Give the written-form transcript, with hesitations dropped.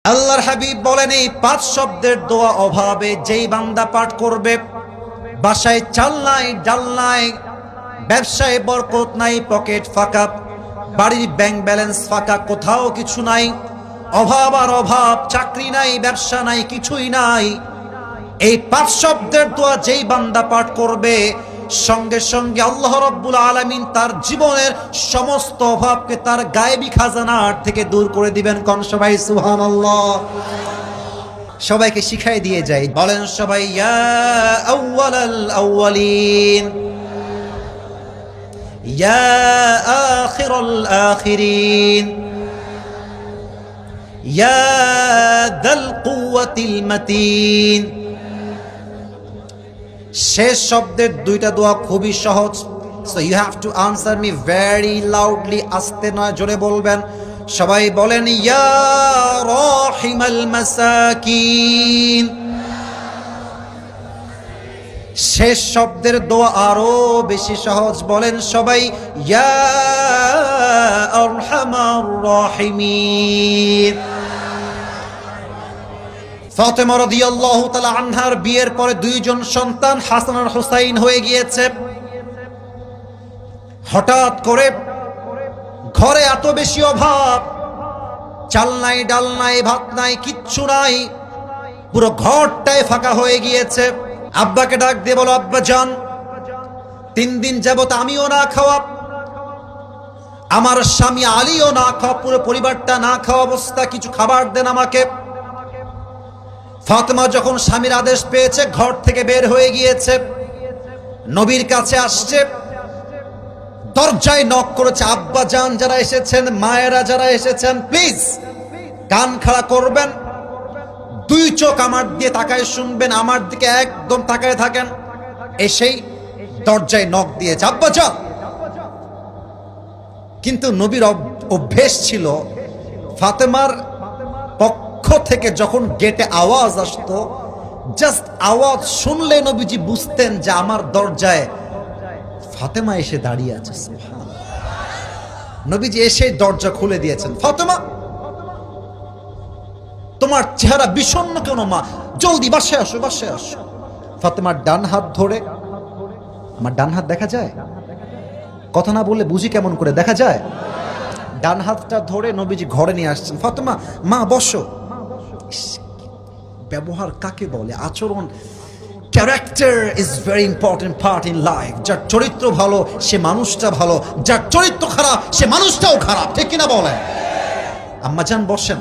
আল্লাহর হাবিব বলেন, এই 5 শব্দের দোয়া অভাবে যেই বান্দা পাঠ করবে, বাসায় চাল নাই, ডাল নাই, ব্যবসায় বরকত নাই, পকেট ফাঁকা, বাড়ির ব্যাংক ব্যালেন্স ফাঁকা, কোথাও কিছু নাই, অভাব আর অভাব, চাকরি নাই, ব্যবসা নাই, কিছুই নাই। এই 5 শব্দের দোয়া যেই বান্দা পাঠ করবে, সঙ্গে সঙ্গে আল্লাহ রাব্বুল আলামিন তার জীবনের সমস্ত অভাবকে তার গায়েবী খাজানার থেকে দূর করে দিবেন। কোন সবাই সুবহানাল্লাহ। সবাইকে শিখাই দিয়ে যাই, বলেন সবাই, ইয়া আউয়ালাল আউয়ালিন, ইয়া আখিরাল আখিরিন, ইয়া যাল কুওয়াতিল মাতিন। শেষ শব্দের 2টা দোয়া খুবই সহজ, so you have to answer me very loudly, আস্তে নয়, জোরে বলবেন। সবাই বলেন, ইয়া রাহিমাল মাসাকিন। শেষ শব্দের দোয়া আরো বেশি সহজ, বলেন সবাই, ইয়া আরহামার রাহিমিন। ফাতেমা রাদিয়াল্লাহু তাআলা আনহার বিয়ের পরে 2 জন সন্তান হাসান আর হুসাইন হয়ে গিয়েছে। হঠাৎ করে ঘরে এত বেশি অভাব, চাল নাই, ডাল নাই, ভাত নাই, কিচ্ছু নাই, পুরো ঘরটাই ফাঁকা হয়ে গিয়েছে। আব্বাকে ডাক দিয়ে বলো, আব্বা জান, 3 দিন যাবত আমিও না খাওয়া, আমার স্বামী আলীও না খাওয়া, পুরো পরিবারটা না খাওয়া অবস্থা, কিছু খাবার দেন আমাকে। ফাতেমা যখন স্বামীর আদেশ পেয়েছে, ঘর থেকে বের হয়ে গিয়েছে, নবীর কাছে আসছে, দরজায় নক করেছে। আব্বা জান যারা এসেছেন, মায়েরা যারা এসেছেন, প্লিজ কান খাড়া করবেন, 2 চোখ আমার দিয়ে তাকায় শুনবেন, আমার দিকে একদম তাকায় থাকেন। এসেই দরজায় নক দিয়েছে, আব্বা জান। কিন্তু নবীর অভ্যেস ছিল, ফাতেমার পক্ষ থেকে যখন গেটে আওয়াজ আসতো, জাস্ট আওয়াজ শুনলে নবীজি বুঝতেন যে আমার দরজায় ফাতেমা এসে দাঁড়িয়ে আছে। নবীজি এসে দরজা খুলে দিয়েছেন। ফাতেমা, তোমার চেহারা বিষণ্ণ কেন মা? জলদি বাসায় আসো, বাসায় আসো। ফাতেমার ডান হাত ধরে, আমার ডান হাত দেখা যায়? কথা না বললে বুঝি কেমন করে, দেখা যায়? ডান হাতটা ধরে নবীজি ঘরে নিয়ে আসছেন। ফাতেমা, মা বসো। ব্যবহার কাকে বলে? আচরণ। Character is very important part in life. যার চরিত্র ভালো সে মানুষটা ভালো, যার চরিত্র খারাপ সে মানুষটাও খারাপ, ঠিক কিনা বলেন? আম্মা জান বসেন।